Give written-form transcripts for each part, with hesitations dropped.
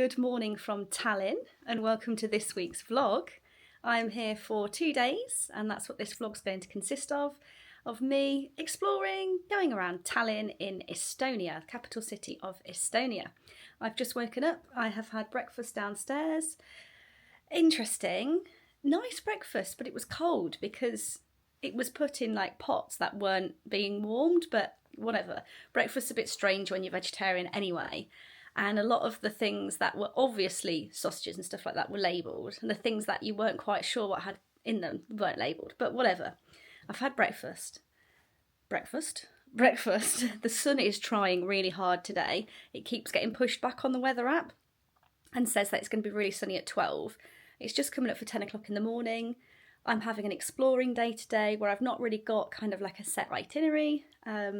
Good morning from Tallinn and welcome to this week's vlog. I'm here for 2 days and that's what this vlog's going to consist of me exploring, going around Tallinn in Estonia, capital city of Estonia. I've just woken up, I have had breakfast downstairs. Interesting, nice breakfast, but it was cold because it was put in like pots that weren't being warmed, but whatever. Breakfast's a bit strange when you're vegetarian anyway. And a lot of the things that were obviously sausages and stuff like that were labelled. And the things that you weren't quite sure what had in them weren't labelled. But whatever. I've had breakfast. Breakfast? The sun is trying really hard today. It keeps getting pushed back on the weather app and says that it's going to be really sunny at 12. It's just coming up for 10 o'clock in the morning. I'm having an exploring day today where I've not really got kind of like a set itinerary. I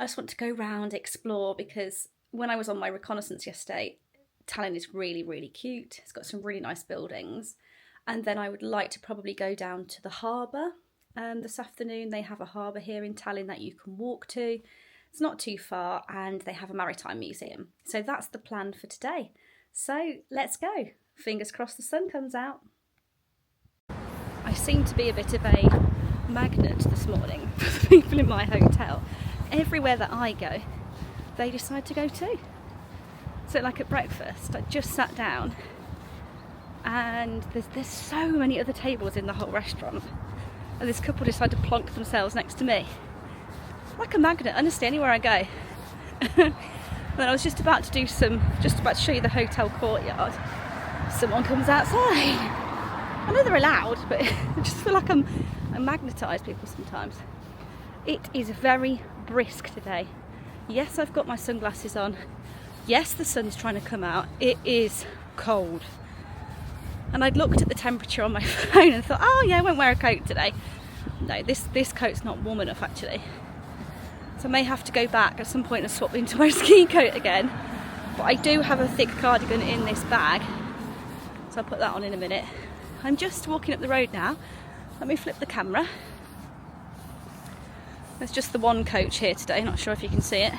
just want to go round, explore, because when I was on my reconnaissance yesterday, Tallinn is really, really cute. It's got some really nice buildings. And then I would like to probably go down to the harbour this afternoon. They have a harbour here in Tallinn that you can walk to. It's not too far and they have a maritime museum. So that's the plan for today. So let's go. Fingers crossed the sun comes out. I seem to be a bit of a magnet this morning for people in my hotel. Everywhere that I go, they decide to go too. So like at breakfast, I just sat down and there's so many other tables in the whole restaurant and this couple decided to plonk themselves next to me. Like a magnet, honestly, anywhere I go. Then I was just about to show you the hotel courtyard. Someone comes outside. I know they're allowed, but I just feel like I magnetise people sometimes. It is very brisk today. Yes, I've got my sunglasses on. Yes, the sun's trying to come out. It is cold. And I'd looked at the temperature on my phone and thought, oh yeah, I won't wear a coat today. No, this coat's not warm enough actually. So I may have to go back at some point and swap into my ski coat again. But I do have a thick cardigan in this bag. So I'll put that on in a minute. I'm just walking up the road now. Let me flip the camera. There's just the one coach here today, not sure if you can see it.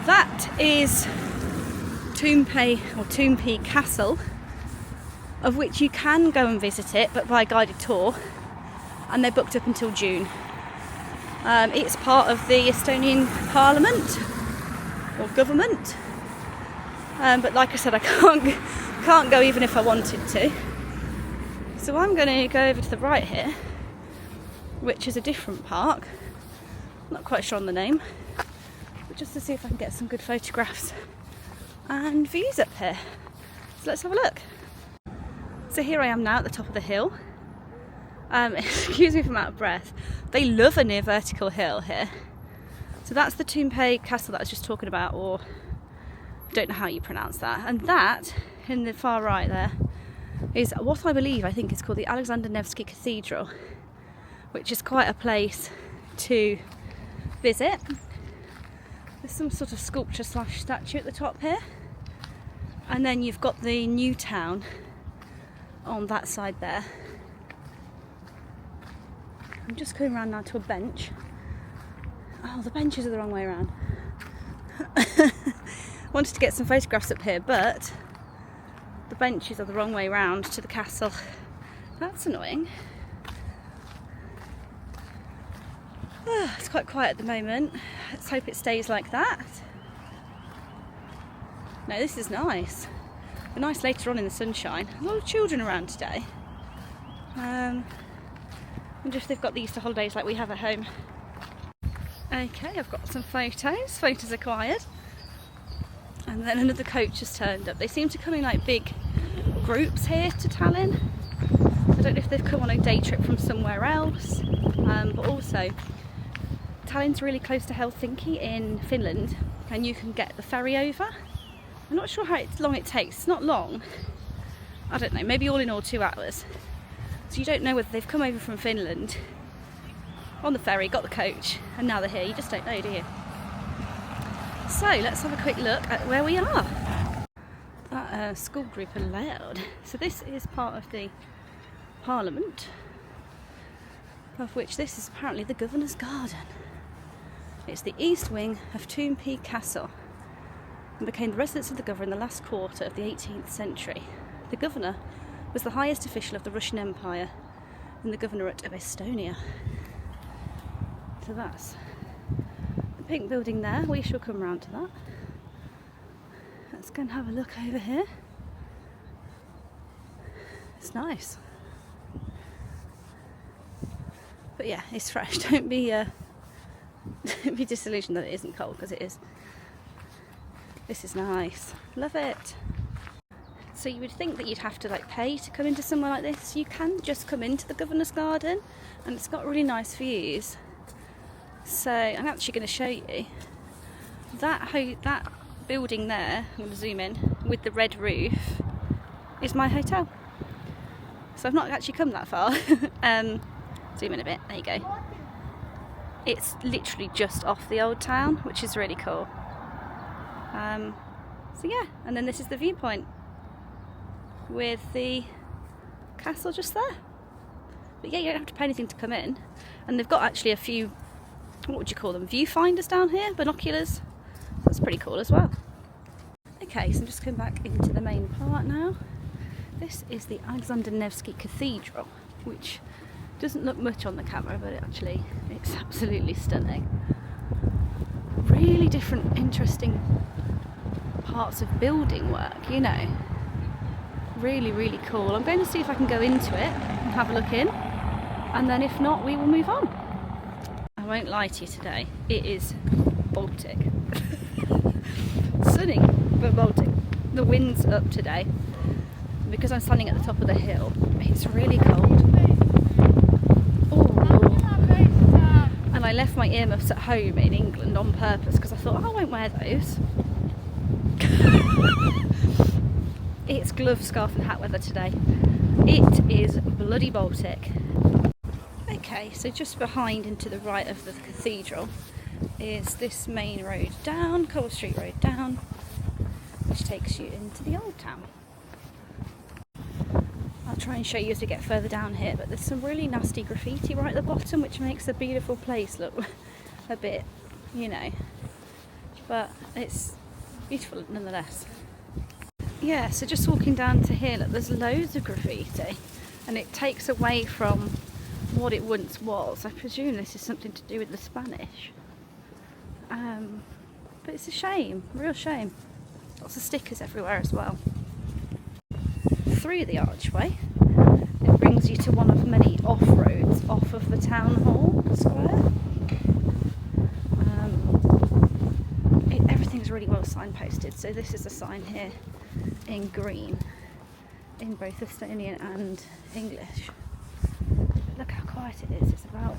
That is Toompea Castle, of which you can go and visit it, but by guided tour, and they're booked up until June. It's part of the Estonian Parliament, or government, but like I said, I can't go even if I wanted to. So I'm going to go over to the right here, which is a different park. Not quite sure on the name, but just to see if I can get some good photographs and views up here. So let's have a look. So here I am now at the top of the hill. Excuse me if I'm out of breath. They love a near vertical hill here. So that's the Toompea Castle that I was just talking about, or I don't know how you pronounce that. And that, in the far right there, is what I think is called the Nevsky Cathedral, which is quite a place to visit. There's some sort of sculpture / statue at the top here, and then you've got the new town on that side there. I'm just going around now to a bench. Oh, the benches are the wrong way around. Wanted to get some photographs up here, but the benches are the wrong way round to the castle. That's annoying. It's quite quiet at the moment. Let's hope it stays like that. No, this is nice. But nice later on in the sunshine. A lot of children around today. I wonder if they've got the Easter holidays like we have at home. Okay, I've got some photos. Photos acquired. And then another coach has turned up. They seem to come in like big groups here to Tallinn. I don't know if they've come on a day trip from somewhere else. But also, Tallinn's really close to Helsinki in Finland, and you can get the ferry over. I'm not sure how long it takes. It's not long. I don't know, maybe all in all 2 hours. So you don't know whether they've come over from Finland on the ferry, got the coach, and now they're here. You just don't know, do you? So let's have a quick look at where we are. That school group are loud. So this is part of the Parliament, of which this is apparently the Governor's Garden. It's the east wing of Toompea Castle. and became the residence of the governor in the last quarter of the 18th century. The governor was the highest official of the Russian Empire in the governorate of Estonia. So that's the pink building there. We shall come round to that. Let's go and have a look over here. It's nice. But yeah, it's fresh. Don't be disillusioned that it isn't cold, because it is. This is nice. Love it. So you would think that you'd have to pay to come into somewhere like this. You can just come into the Governor's Garden, and it's got really nice views. So I'm actually going to show you that building there. I'm going to zoom in with the red roof is my hotel. So I've not actually come that far. Zoom in a bit. There you go. It's literally just off the old town, which is really cool. So yeah, and then this is the viewpoint with the castle just there. But yeah, you don't have to pay anything to come in. And they've got actually a few, what would you call them, viewfinders down here, binoculars. That's pretty cool as well. Okay, so I'm just going back into the main part now. This is the Alexander Nevsky Cathedral, which doesn't look much on the camera, but it's absolutely stunning. Really different, interesting parts of building work, you know. Really, really cool. I'm going to see if I can go into it and have a look in, and then if not, we will move on. I won't lie to you today, it is Baltic. Sunny, but Baltic. The wind's up today. Because I'm standing at the top of the hill, it's really cold. And I left my earmuffs at home in England on purpose because I thought, I won't wear those. It's glove, scarf and hat weather today. It is bloody Baltic. Okay, so just behind and to the right of the cathedral is this main road down, Cole Street Road down, which takes you into the old town. I'll try and show you as we get further down here, but there's some really nasty graffiti right at the bottom, which makes the beautiful place look a bit, you know, but it's beautiful nonetheless. Yeah, so just walking down to here, look, there's loads of graffiti, and it takes away from what it once was. I presume this is something to do with the Spanish, but it's a shame, real shame. Lots of stickers everywhere as well. Through the archway, it brings you to one of many off-roads off of the town hall square. Everything's really well signposted, so this is a sign here in green in both Estonian and English. Look how quiet it is. It's about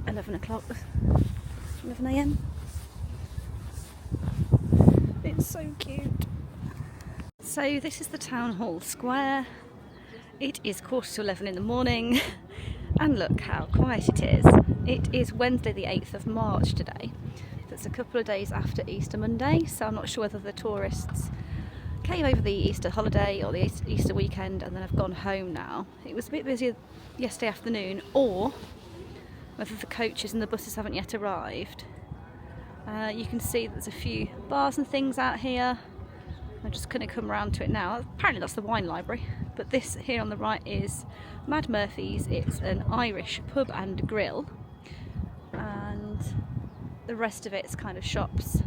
11 o'clock, 11 AM. It's so cute. So this is the town hall square. It is 11:15 in the morning, and look how quiet it is. It is Wednesday the 8th of March today. That's a couple of days after Easter Monday, so I'm not sure whether the tourists came over the Easter holiday or the Easter weekend and then have gone home now. It was a bit busier yesterday afternoon, or whether the coaches and the buses haven't yet arrived. You can see there's a few bars and things out here. I'm just going to come around to it now. Apparently that's the wine library, but this here on the right is Mad Murphy's. It's an Irish pub and grill, and the rest of it's kind of shops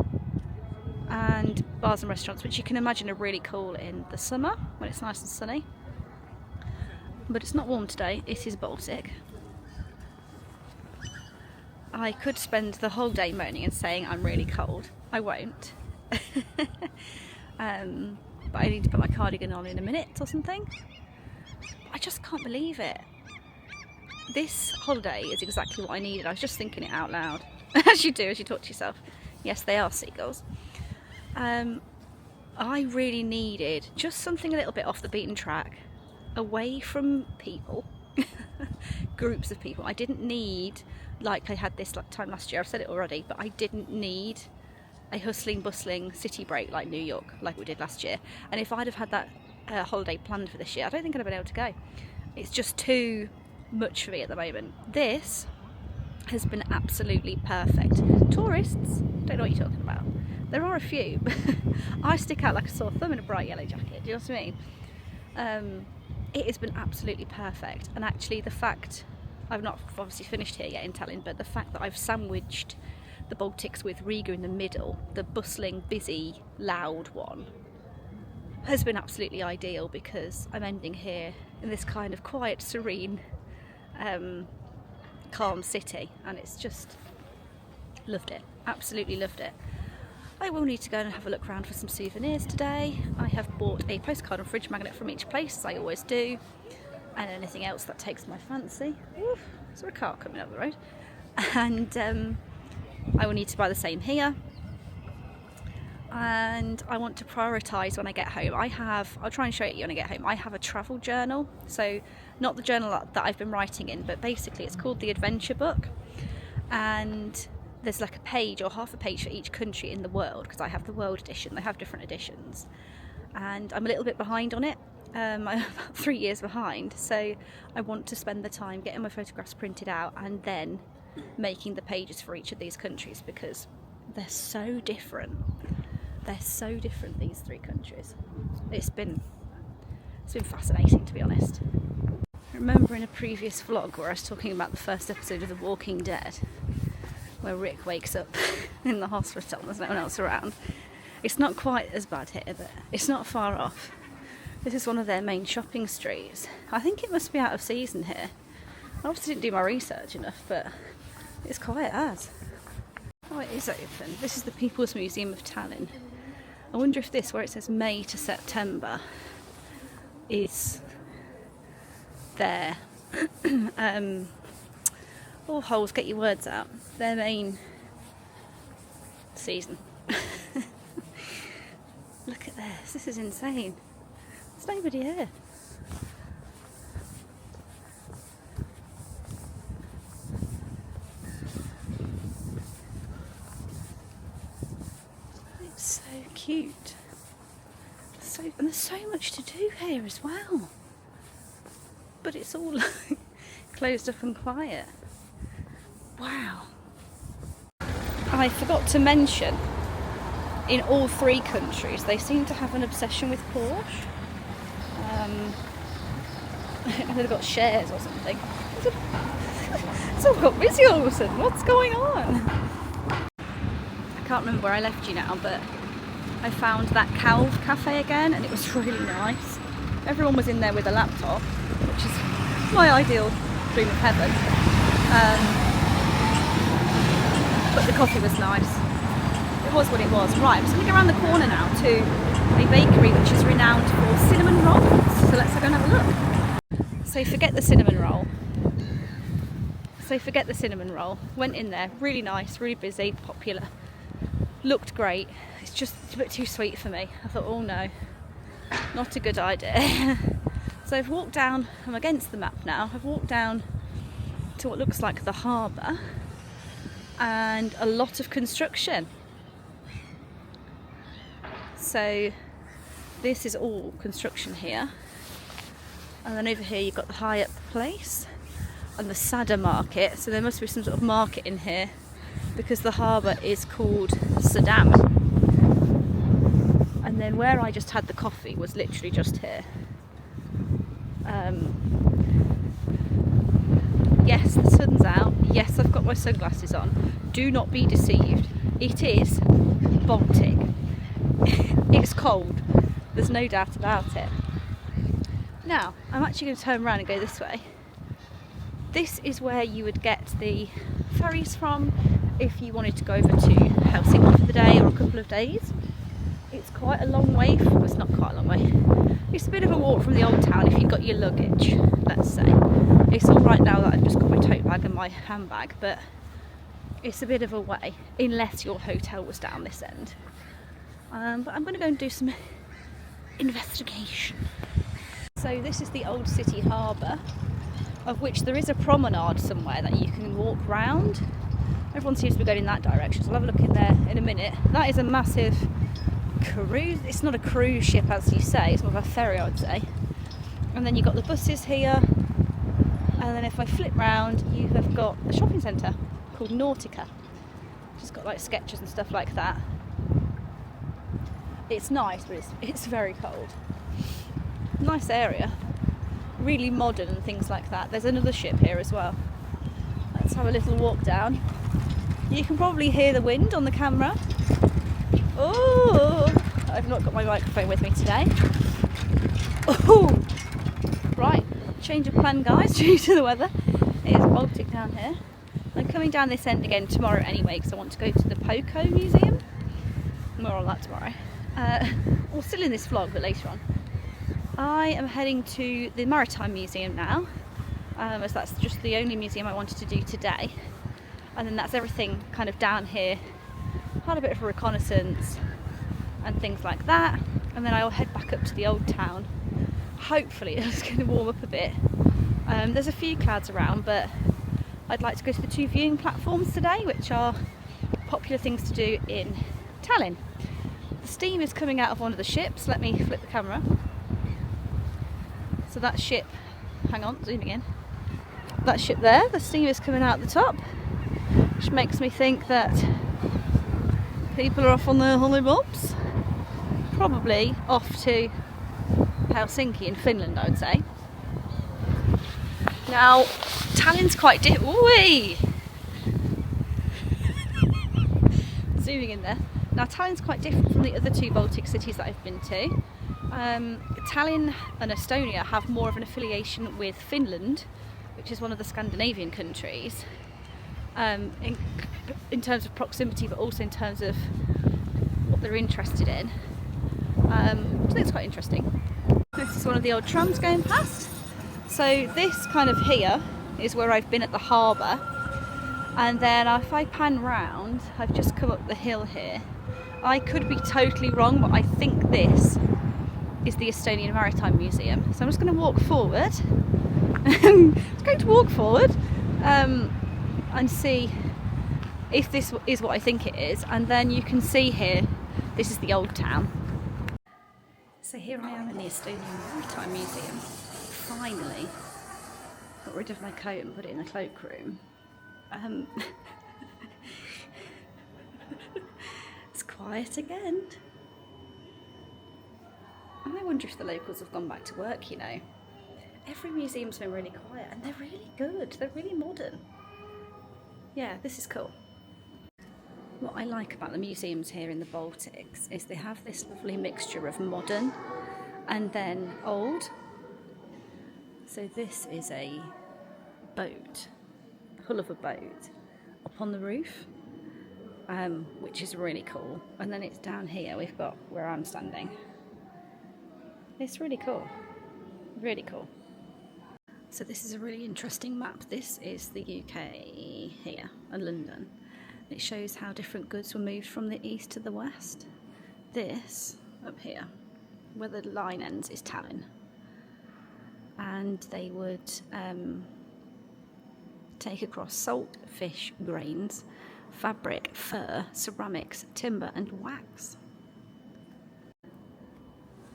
and bars and restaurants, which you can imagine are really cool in the summer when it's nice and sunny. But it's not warm today, it is Baltic. I could spend the whole day moaning and saying I'm really cold. I won't. But I need to put my cardigan on in a minute or something. I just can't believe it. This holiday is exactly what I needed. I was just thinking it out loud. As you do, as you talk to yourself. Yes, they are seagulls. I really needed just something a little bit off the beaten track, away from people, groups of people. I didn't need, like I had this time last year, I've said it already, but I didn't need a hustling, bustling city break like New York, like we did last year. And if I'd have had that holiday planned for this year, I don't think I'd have been able to go. It's just too much for me at the moment. This has been absolutely perfect. Tourists don't know what you're talking about. There are a few, but I stick out like a sore thumb in a bright yellow jacket. Do you know what I mean? It has been absolutely perfect, and actually the fact I've not obviously finished here yet in Tallinn, but the fact that I've sandwiched the Baltics with Riga in the middle, the bustling, busy, loud one, has been absolutely ideal, because I'm ending here in this kind of quiet, serene, calm city, and it's just loved it, absolutely loved it. I will need to go and have a look around for some souvenirs today. I have bought a postcard and fridge magnet from each place, as I always do, and anything else that takes my fancy. Oof, is there a car coming up the road? And I will need to buy the same here. And I want to prioritise when I get home. I'll try and show it you when I get home. I have a travel journal, so not the journal that I've been writing in, but basically it's called the Adventure Book, and there's like a page or half a page for each country in the world, because I have the world edition. They have different editions, and I'm a little bit behind on it. I'm about 3 years behind, so I want to spend the time getting my photographs printed out and then making the pages for each of these countries, because they're so different. They're so different, these 3 countries. It's been fascinating, to be honest. I remember in a previous vlog where I was talking about the first episode of The Walking Dead, where Rick wakes up in the hospital and there's no one else around. It's not quite as bad here, but it's not far off. This is one of their main shopping streets. I think it must be out of season here. I obviously didn't do my research enough, but it's quiet as. Oh, it is open. This is the People's Museum of Tallinn. I wonder if this, where it says May to September, is their all holes, get your words out, their main season. Look at this is insane. There's nobody here. It's so cute. And there's so much to do here as well. But it's all like closed up and quiet. Wow. I forgot to mention, in all 3 countries they seem to have an obsession with Porsche. They've got shares or something. It's all got busy all of a sudden. What's going on? I can't remember where I left you now, but I found that Calv cafe again, and it was really nice. Everyone was in there with a laptop, which is my ideal dream of heaven. But the coffee was nice. It was what it was. Right, I'm just going to go around the corner now to a bakery which is renowned for cinnamon rolls. So let's go and have a look. So forget the cinnamon roll. Went in there, really nice, really busy, popular. Looked great. It's just a bit too sweet for me. I thought, oh no, not a good idea. So I've walked down, I'm against the map now, I've walked down to what looks like the harbour, and a lot of construction. So this is all construction here, and then over here you've got the high up place and the Sada market, so there must be some sort of market in here because the harbour is called Sadam. And then where I just had the coffee was literally just here. Yes, the sun's out. Yes, I've got my sunglasses on. Do not be deceived. It is Baltic. It's cold. There's no doubt about it. Now, I'm actually going to turn around and go this way. This is where you would get the ferries from if you wanted to go over to Helsinki for the day or a couple of days. It's quite a long way. It's not quite a long way. It's a bit of a walk from the old town if you've got your luggage, let's say. It's all right now that I've just got my tote bag and my handbag, but it's a bit of a way, unless your hotel was down this end. But I'm going to go and do some investigation. So this is the old city harbour, of which there is a promenade somewhere that you can walk round. Everyone seems to be going in that direction, so I'll have a look in there in a minute. That is a massive cruise. It's not a cruise ship as you say, it's more of a ferry I would say. And then you've got the buses here, and then if I flip round you have got a shopping centre called Nautica, which has got like sketches and stuff like that. it's nice, but it's very cold. Nice area, really modern and things like that. There's another ship here as well. Let's have a little walk down. You can probably hear the wind on the camera. Oh, I've not got my microphone with me today. Oh, right, change of plan guys due to the weather. It is Baltic down here. I'm coming down this end again tomorrow anyway because I want to go to the Poco Museum. More on that tomorrow. Well, still in this vlog, but later on. I am heading to the Maritime Museum now, as that's just the only museum I wanted to do today. And then that's everything kind of down here. Had a bit of a reconnaissance and things like that. And then I'll head back up to the old town. Hopefully it's going to warm up a bit. There's a few clouds around, but I'd like to go to the 2 viewing platforms today, which are popular things to do in Tallinn. The steam is coming out of one of the ships. Let me flip the camera. So that ship, hang on, zooming in. That ship there, the steam is coming out the top, which makes me think that people are off on their hollybobs. Probably off to Helsinki in Finland, I would say. Now, Tallinn's quite different. Zooming in there. Now, Tallinn's quite different from the other 2 Baltic cities that I've been to. Tallinn and Estonia have more of an affiliation with Finland, which is one of the Scandinavian countries, in terms of proximity, but also in terms of what they're interested in. I think it's quite interesting. This is one of the old trams going past. So this kind of here is where I've been at the harbour, and then if I pan round, I've just come up the hill here. I could be totally wrong, but I think this is the Estonian Maritime Museum. So I'm just going to walk forward. I'm just going to walk forward and see if this is what I think it is. And then you can see here, this is the old town. So here I am in the Estonian Maritime Museum. Finally got rid of my coat and put it in the cloakroom. It's quiet again. And I wonder if the locals have gone back to work, you know. Every museum's been really quiet and they're really good, they're really modern. Yeah, this is cool. What I like about the museums here in the Baltics is they have this lovely mixture of modern and then old. So this is a boat, hull of a boat, up on the roof, which is really cool. And then it's down here, we've got where I'm standing. It's really cool, really cool. So this is a really interesting map. This is the UK here, and London. It shows how different goods were moved from the east to the west. This, up here, where the line ends, is Tallinn. And they would take across salt, fish, grains, fabric, fur, ceramics, timber and wax.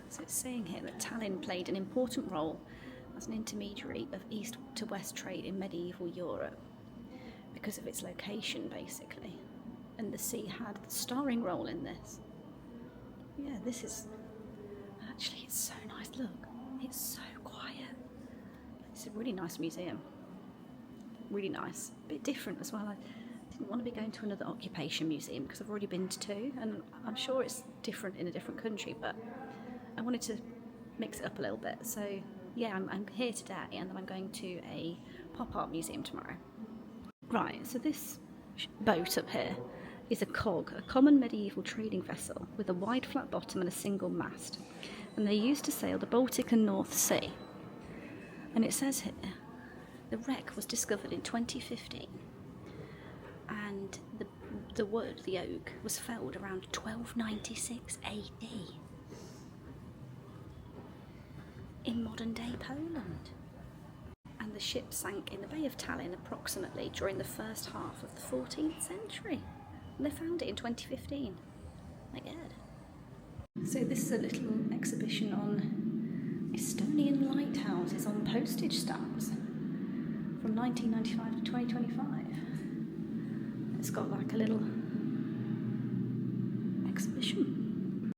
So it's saying here that Tallinn played an important role as an intermediary of east to west trade in medieval Europe because of its location, basically. And the sea had a starring role in this. Yeah, this is... Actually, it's so nice. Look, it's so quiet. It's a really nice museum. Really nice. A bit different as well. I didn't want to be going to another occupation museum because I've already been to 2, and I'm sure it's different in a different country, but I wanted to mix it up a little bit. So yeah, I'm here today, and then I'm going to a pop art museum tomorrow. Right, so this boat up here is a cog, a common medieval trading vessel with a wide flat bottom and a single mast, and they used to sail the Baltic and North Sea. And it says here, the wreck was discovered in 2015, and the wood, the oak, was felled around 1296 AD in modern day Poland. And the ship sank in the Bay of Tallinn approximately during the first half of the 14th century. And they found it in 2015. My God. So this is a little exhibition on Estonian lighthouses on postage stamps from 1995 to 2025. It's got like a little exhibition.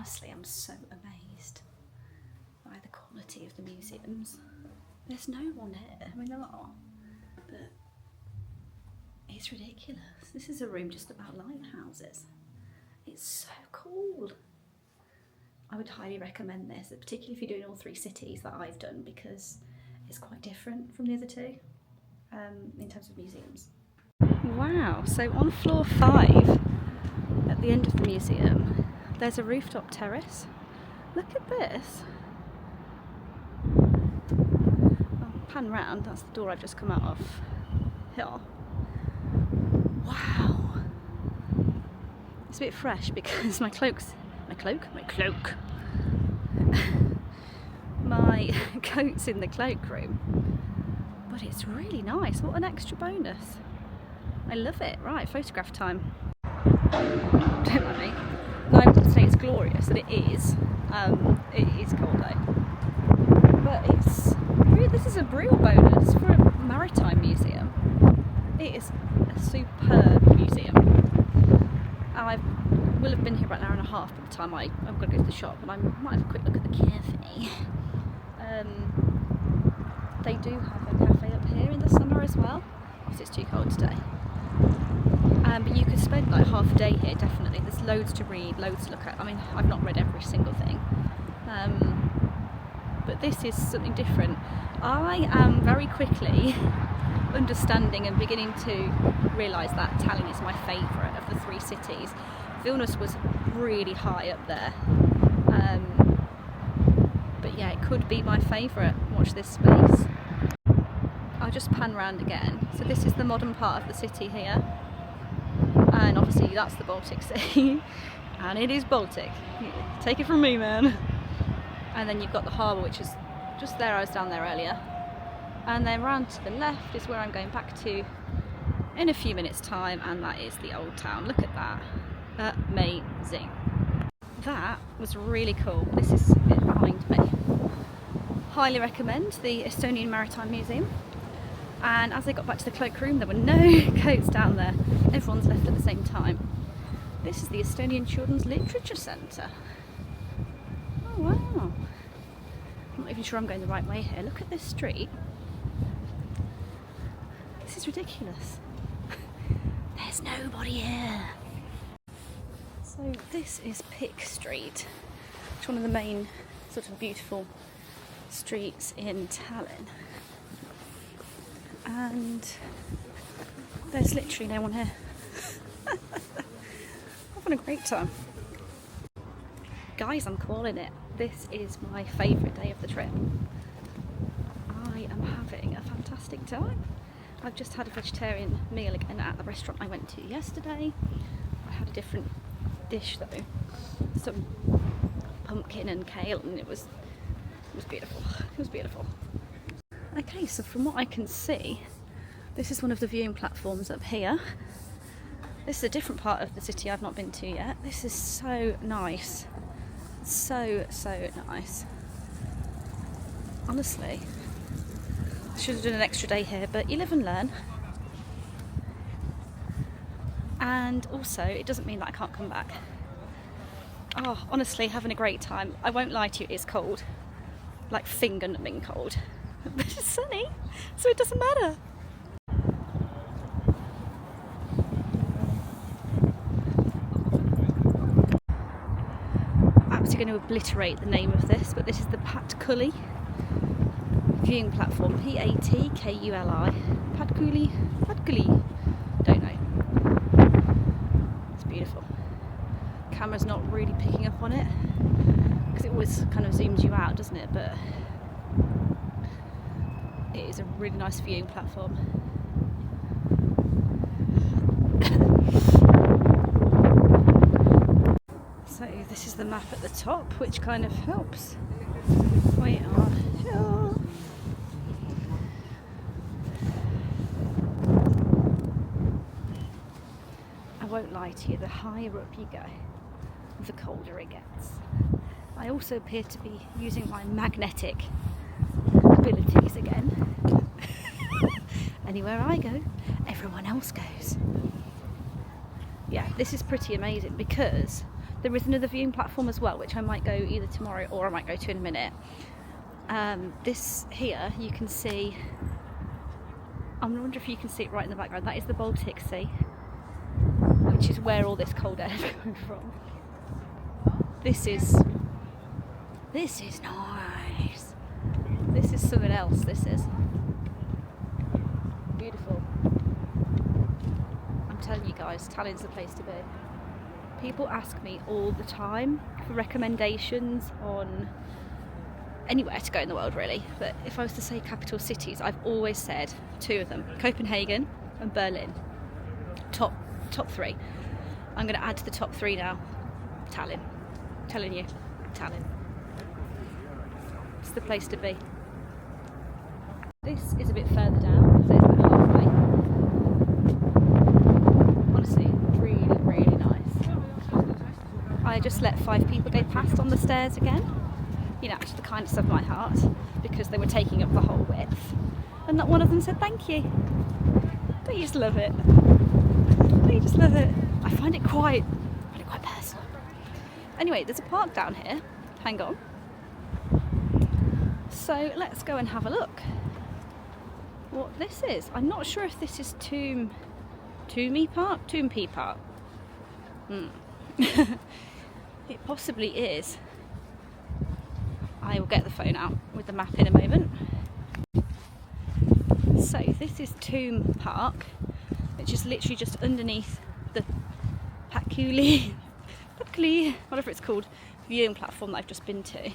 honestly, I'm so amazed by the quality of the museums. There's no one here, I mean there are, but it's ridiculous. This is a room just about lighthouses. It's so cool. I would highly recommend this, particularly if you're doing all 3 cities that I've done, because it's quite different from the other 2 in terms of museums. Wow, so on floor 5 at the end of the museum there's a rooftop terrace. Look at this. I'll pan round, that's the door I've just come out of. Here. Wow. It's a bit fresh because my coat's in the cloakroom, but it's really nice. What an extra bonus. I love it. Right, photograph time. Don't mind me. No, I wouldn't say it's glorious, and it is. It is cold though. But this is a real bonus for a maritime museum. It is a superb museum. I will have been here about an hour and a half by the time I'm going to go to the shop, and I might have a quick look at the cafe. They do have a cafe up here in the summer as well. Obviously it's too cold today. But you could spend like half a day here, definitely. There's loads to read, loads to look at. I mean, I've not read every single thing. But this is something different. I am very quickly understanding and beginning to realise that Tallinn is my favourite of the 3 cities. Vilnius was really high up there. But yeah, it could be my favourite. Watch this space. I'll just pan round again. So this is the modern part of the city here. And obviously that's the Baltic Sea. And it is Baltic. Take it from me, man. And then you've got the harbour, which is just there. I was down there earlier. And then round to the left is where I'm going back to in a few minutes' time, and that is the old town. Look at that. Amazing. That was really cool. This is behind me. Highly recommend the Estonian Maritime Museum. And as I got back to the cloakroom, there were no coats down there. Everyone's left at the same time. This is the Estonian Children's Literature Centre. Oh wow. I'm not even sure I'm going the right way here. Look at this street. This is ridiculous. There's nobody here. So this is Pick Street. It's one of the main sort of beautiful streets in Tallinn. And there's literally no one here. Having a great time. Guys, I'm calling it. This is my favourite day of the trip. I am having a fantastic time. I've just had a vegetarian meal again at the restaurant I went to yesterday. I had a different dish though. Some pumpkin and kale, and it was beautiful. It was beautiful. Okay, so from what I can see, this is one of the viewing platforms up here. This is a different part of the city I've not been to yet. This is so nice. So nice. Honestly, I should have done an extra day here, but you live and learn. And also, it doesn't mean that I can't come back. Oh, honestly, having a great time. I won't lie to you, it's cold. Like finger-numbing cold. But it's sunny, so it doesn't matter. I'm actually going to obliterate the name of this, but this is the Patkuli viewing platform. Patkuli. Patkuli. Don't know. It's beautiful. Camera's not really picking up on it because it always kind of zooms you out, doesn't it? But it is a really nice viewing platform. So this is the map at the top, which kind of helps. We are here. I won't lie to you, the higher up you go, the colder it gets. I also appear to be using my magnetic abilities again. Anywhere I go, everyone else goes. Yeah, this is pretty amazing because There is another viewing platform as well, which I might go either tomorrow or I might go to in a minute. This here, you can see, I wonder if you can see it right in the background, that is the Baltic Sea, which is where all this cold air is coming from. This is nice. This is something else, this is. Beautiful. I'm telling you guys, Tallinn's the place to be. People ask me all the time for recommendations on anywhere to go in the world really, but if I was to say capital cities, I've always said two of them, Copenhagen and Berlin. Top three. I'm going to add to the top three now. Tallinn. I'm telling you, Tallinn. It's the place to be. This is a bit further down, so it's about halfway. Honestly, really, really nice. I just let 5 people go past on the stairs again. You know, actually the kindness of my heart, because they were taking up the whole width. And not one of them said thank you. Don't you just love it? Don't you just love it? I find it quite personal. Anyway, there's a park down here. Hang on. So let's go and have a look what this is. I'm not sure if this is Toompea Park. It possibly is. I will get the phone out with the map in a moment. So this is Toompea Park, which is literally just underneath the Patkuli, whatever it's called, viewing platform that I've just been to.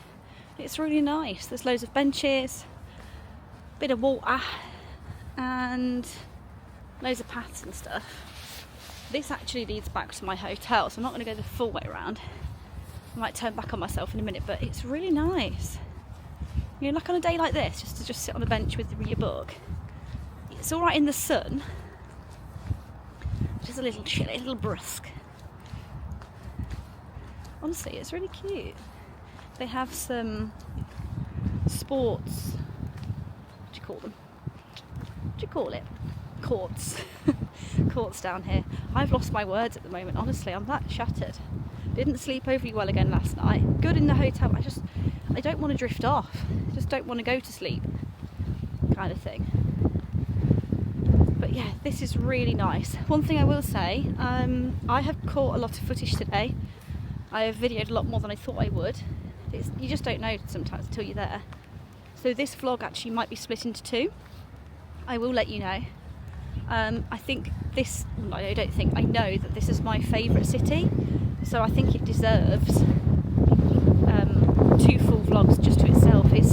It's really nice. There's loads of benches, bit of water, and loads of paths and stuff. This actually leads back to my hotel, so I'm not going to go the full way around. I might turn back on myself in a minute, but it's really nice. You know, like on a day like this, just to sit on a bench with your book. It's all right in the sun, just a little chilly, a little brusque. Honestly, it's really cute. They have some sports, what do you call them? What do you call it? Courts. Courts down here. I've lost my words at the moment, honestly, I'm that shattered. Didn't sleep overly well again last night. Good in the hotel, I don't want to drift off. I just don't want to go to sleep, kind of thing. But yeah, this is really nice. One thing I will say, I have caught a lot of footage today. I have videoed a lot more than I thought I would. You just don't know sometimes until you're there. So this vlog actually might be split into 2. I will let you know. I think this, I know that this is my favourite city. So I think it deserves 2 full vlogs just to itself. It's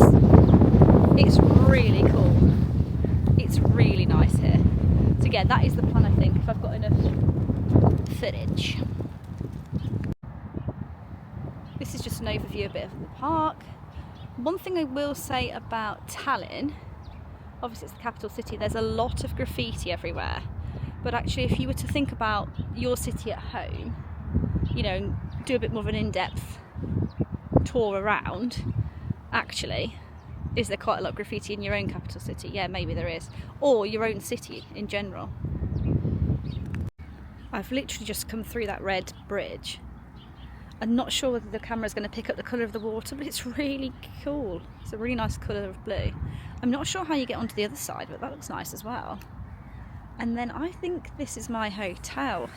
really cool. It's really nice here. So yeah, that is the plan, I think, if I've got enough footage. This is just an overview a bit of the park. One thing I will say about Tallinn, obviously it's the capital city, there's a lot of graffiti everywhere. But actually, if you were to think about your city at home, you know, do a bit more of an in-depth tour around, actually, is there quite a lot of graffiti in your own capital city? Yeah, maybe there is. Or your own city in general. I've literally just come through that red bridge. I'm not sure whether the camera's going to pick up the colour of the water, but it's really cool. It's a really nice colour of blue. I'm not sure how you get onto the other side, but that looks nice as well. And then I think this is my hotel.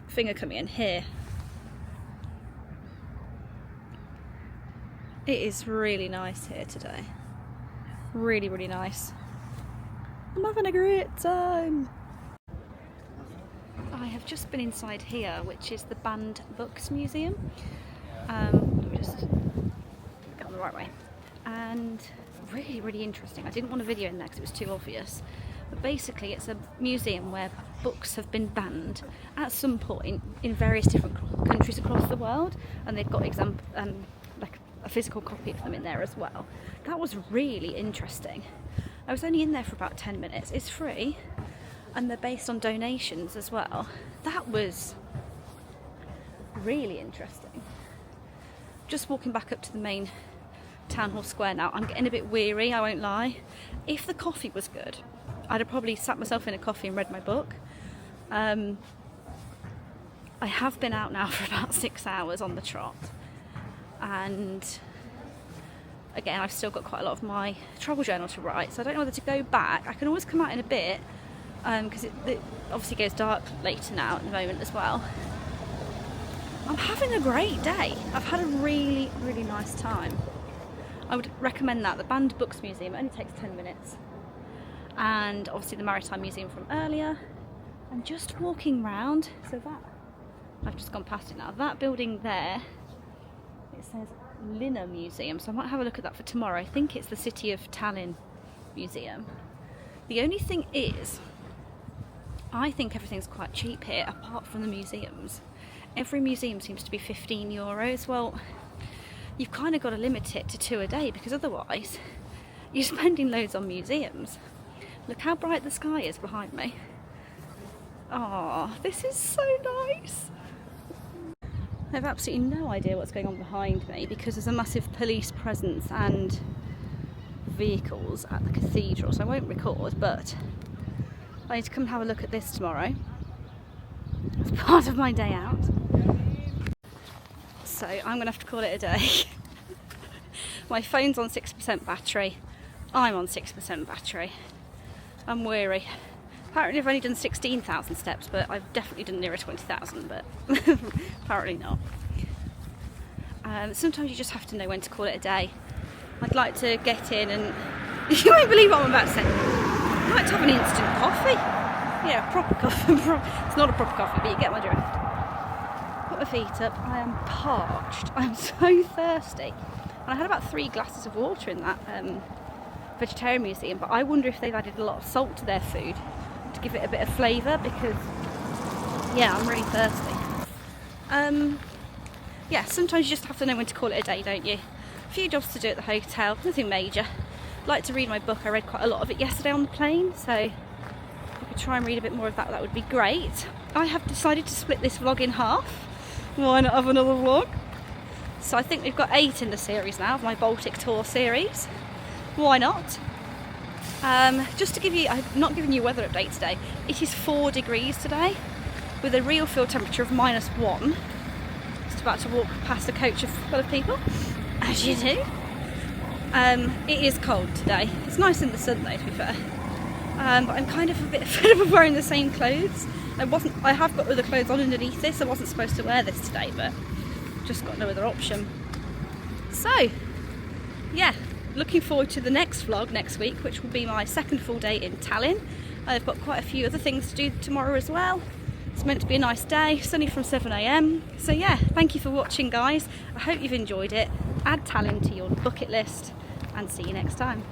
Finger coming in here. It is really nice here today. Really, really nice. I'm having a great time. I have just been inside here, which is the Banned Books Museum. Let me just get on the right way. And really, really interesting. I didn't want a video in there because it was too obvious. But basically it's a museum where books have been banned at some point in various different countries across the world, and they've got like a physical copy of them in there as well. That was really interesting. I was only in there for about 10 minutes. It's free, and they're based on donations as well. That was really interesting. Just walking back up to the main town hall square now. I'm getting a bit weary, I won't lie. If the coffee was good, I'd have probably sat myself in a coffee and read my book. I have been out now for about 6 hours on the trot, and again I've still got quite a lot of my travel journal to write, so I don't know whether to go back. I can always come out in a bit because it obviously goes dark later now at the moment as well. I'm having a great day. I've had a really, really nice time. I would recommend that. The Banned Books Museum, it only takes 10 minutes. And obviously the Maritime Museum from earlier. And just walking round, so that, I've just gone past it now. That building there, it says Linna Museum, so I might have a look at that for tomorrow. I think it's the City of Tallinn Museum. The only thing is, I think everything's quite cheap here, apart from the museums. Every museum seems to be €15. Well, you've kind of got to limit it to 2 a day, because otherwise you're spending loads on museums. Look how bright the sky is behind me. Oh, this is so nice. I have absolutely no idea what's going on behind me because there's a massive police presence and vehicles at the cathedral, so I won't record, but I need to come and have a look at this tomorrow as part of my day out. So I'm going to have to call it a day. My phone's on 6% battery. I'm on 6% battery. I'm weary. Apparently I've only done 16,000 steps, but I've definitely done nearer 20,000, but apparently not. Sometimes you just have to know when to call it a day. I'd like to get in and... you won't believe what I'm about to say. I'd like to have an instant coffee. Yeah, a proper coffee. It's not a proper coffee, but you get my drift. Put my feet up. I am parched. I'm so thirsty. And I had about 3 glasses of water in that vegetarian museum, but I wonder if they've added a lot of salt to their food to give it a bit of flavour, because yeah, I'm really thirsty. Yeah, sometimes you just have to know when to call it a day, don't you? A few jobs to do at the hotel, nothing major. Like to read my book. I read quite a lot of it yesterday on the plane, so if I could try and read a bit more of that, that would be great. I have decided to split this vlog in half. Why not have another vlog? So I think we've got 8 in the series now, of my Baltic Tour series. Why not? Just to give you, I've not given you a weather update today. It is 4 degrees today, with a real field temperature of -1. Just about to walk past a coach full of people, as you do. It is cold today. It's nice in the sun though, to be fair. But I'm kind of a bit fed up of wearing the same clothes. I have got other clothes on underneath this. I wasn't supposed to wear this today, but just got no other option. So, yeah. Looking forward to the next vlog next week, which will be my 2nd full day in Tallinn. I've got quite a few other things to do tomorrow as well. It's meant to be a nice day, sunny from 7 AM. So yeah, thank you for watching, guys. I hope you've enjoyed it. Add Tallinn to your bucket list, and see you next time.